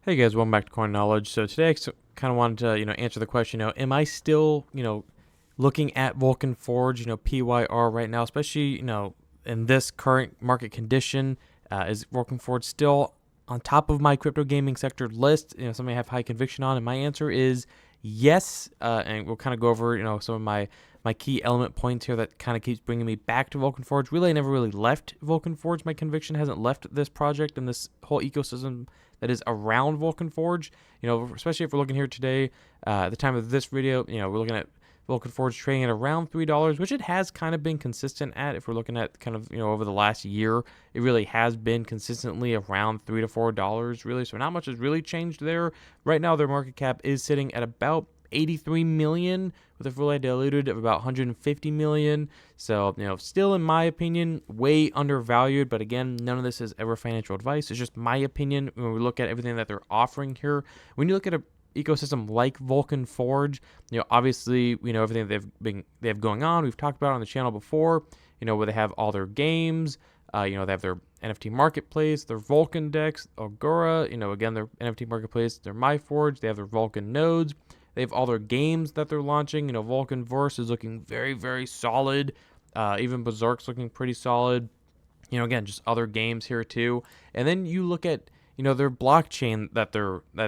Hey guys, welcome back to Coin Knowledge. So today I kind of wanted to, answer the question, am I still, looking at Vulcan Forge, PYR right now, especially, in this current market condition, is Vulcan Forge still on top of my crypto gaming sector list, something I have high conviction on? And my answer is yes. And we'll kind of go over, some of my key element points here that kind of keeps bringing me back to Vulcan Forge. Really, I never really left Vulcan Forge. My conviction hasn't left this project and this whole ecosystem that is around Vulcan Forge. Especially if we're looking here today, at the time of this video, we're looking at Vulcan Forge trading at around $3, which it has kind of been consistent at. If we're looking at kind of, over the last year, it really has been consistently around $3 to $4, really. So not much has really changed there. Right now, their market cap is sitting at about 83 million with a fully diluted of about 150 million. So, still in my opinion, way undervalued. But again, none of this is ever financial advice. It's just my opinion when we look at everything that they're offering here. When you look at a ecosystem like Vulcan Forge, obviously we know everything they have going on. We've talked about it on the channel before, where they have all their games, they have their NFT marketplace, their Vulcan decks, Agora, again, their NFT marketplace, their MyForge, they have their Vulcan nodes. They have all their games that they're launching. Vulcan Verse is looking very, very solid. Even Berserk's looking pretty solid. Again, just other games here too. And then you look at, their blockchain that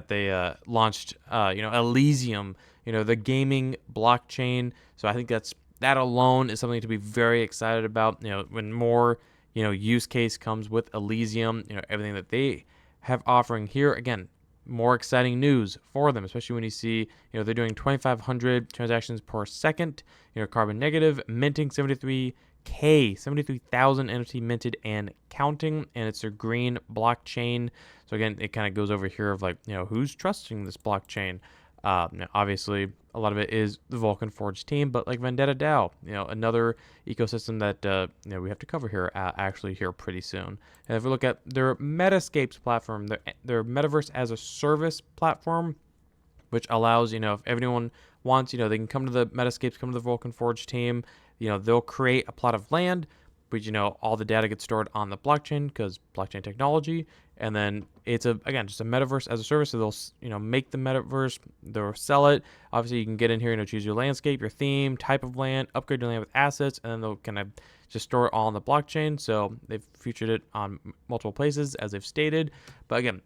they launched, Elysium, the gaming blockchain. So I think that alone is something to be very excited about. When more, use case comes with Elysium, everything that they have offering here. Again, more exciting news for them, especially when you see, they're doing 2,500 transactions per second, carbon negative, minting 73,000 NFT minted and counting, and it's their green blockchain. So again, it kind of goes over here of like, who's trusting this blockchain? Now obviously, a lot of it is the Vulcan Forge team, but like Vendetta DAO, another ecosystem that we have to cover here actually here pretty soon. And if we look at their Metascapes platform, their Metaverse as a Service platform, which allows, if everyone wants, they can come to the Metascapes, come to the Vulcan Forge team. They'll create a plot of land, but all the data gets stored on the blockchain because blockchain technology. And then it's just a metaverse as a service. So they'll make the metaverse, they'll sell it. Obviously you can get in here, choose your landscape, your theme, type of land, upgrade your land with assets, and then they'll kind of just store it all on the blockchain. So they've featured it on multiple places as they've stated. But again,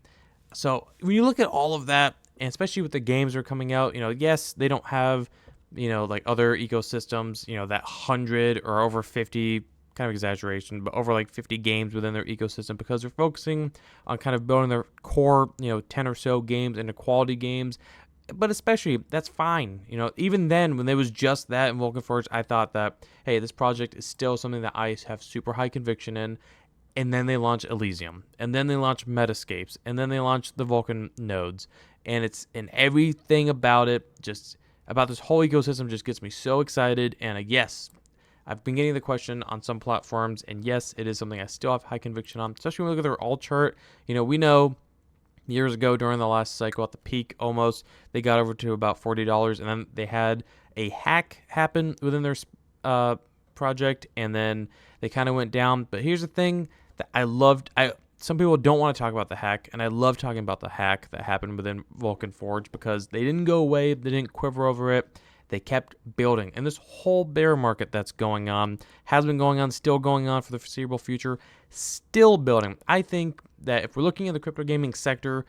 so when you look at all of that, and especially with the games that are coming out, yes, they don't have, like other ecosystems, that 100 or over 50, kind of exaggeration, but over like 50 games within their ecosystem, because they're focusing on kind of building their core, 10 or so games into quality games. But especially, that's fine. Even then, when there was just that in Vulcan Forge, I thought that, hey, this project is still something that I have super high conviction in. And then they launch Elysium, and then they launch Metascapes, and then they launch the Vulcan nodes. And everything about it, just about this whole ecosystem, just gets me so excited. And yes, I've been getting the question on some platforms, and yes, it is something I still have high conviction on, especially when we look at their alt chart. We know years ago during the last cycle at the peak almost, they got over to about $40, and then they had a hack happen within their project, and then they kind of went down. But here's the thing that I loved. Some people don't want to talk about the hack, and I love talking about the hack that happened within Vulcan Forge because they didn't go away, they didn't quiver over it. They kept building. And this whole bear market that's going on, has been going on, still going on for the foreseeable future, still building. I think that if we're looking at the crypto gaming sector,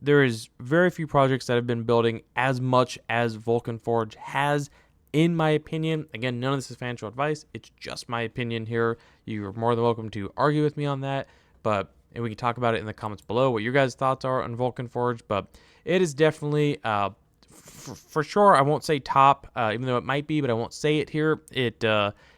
there is very few projects that have been building as much as Vulcan Forge has, in my opinion. Again, none of this is financial advice. It's just my opinion here. You're more than welcome to argue with me on that. And we can talk about it in the comments below, what your guys' thoughts are on Vulcan Forge. But it is definitely, for sure, I won't say top, even though it might be, but I won't say it here. It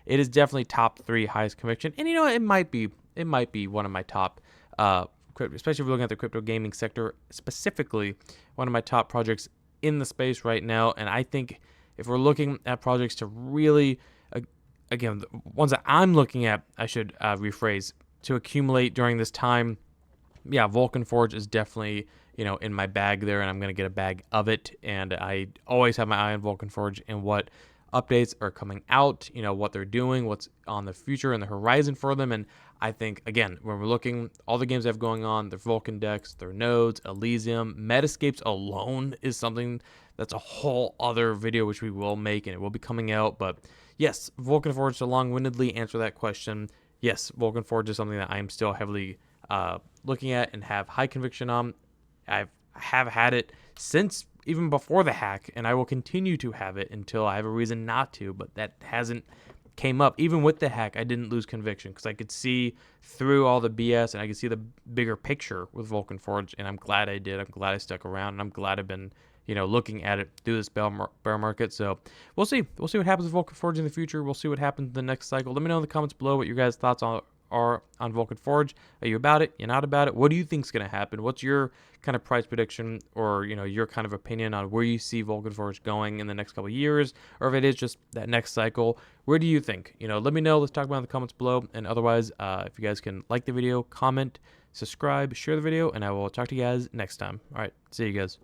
is definitely top 3 highest conviction. And it might be one of my top, especially if we're looking at the crypto gaming sector, specifically one of my top projects in the space right now. And I think if we're looking at projects to really, again, the ones that I'm looking at, I should rephrase, to accumulate during this time, yeah, Vulcan Forge is definitely, in my bag there, and I'm going to get a bag of it. And I always have my eye on Vulcan Forge and what updates are coming out, what they're doing, what's on the future and the horizon for them. And I think, again, when we're looking, all the games they have going on, their Vulcan decks, their nodes, Elysium, Metascapes alone is something that's a whole other video which we will make, and it will be coming out. But yes, Vulcan Forged, to long-windedly answer that question, yes, Vulcan Forged is something that I am still heavily looking at and have high conviction on. I have had it since even before the hack, and I will continue to have it until I have a reason not to, but that hasn't came up. Even with the hack, I didn't lose conviction because I could see through all the BS and I could see the bigger picture with Vulcan Forge, and I'm glad I did. I'm glad I stuck around, and I'm glad I've been, looking at it through this bear market. So we'll see. We'll see what happens with Vulcan Forge in the future. We'll see what happens in the next cycle. Let me know in the comments below what your guys' thoughts are on Vulcan Forge. Are you about it? You're not about it? What do you think's going to happen? What's your kind of price prediction, or your kind of opinion on where you see Vulcan Forge going in the next couple of years, or if it is just that next cycle? Where do you think? Let me know. Let's talk about it in the comments below. And otherwise, if you guys can like the video, comment, subscribe, share the video, and I will talk to you guys next time. All right, see you guys.